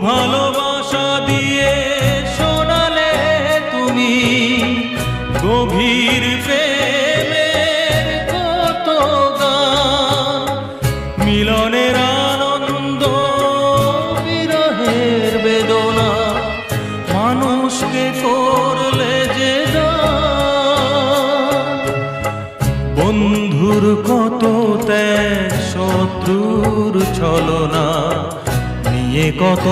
ভালোবাসা দিয়ে শোনালে তুমি গভীর প্রেমের কত গান, মিলনের আনন্দ বিরহের বেদনা, মানুষকে করলে যে দান। বন্ধুর কত ত্যাগ, শত্রুর ছলনা নিয়ে কত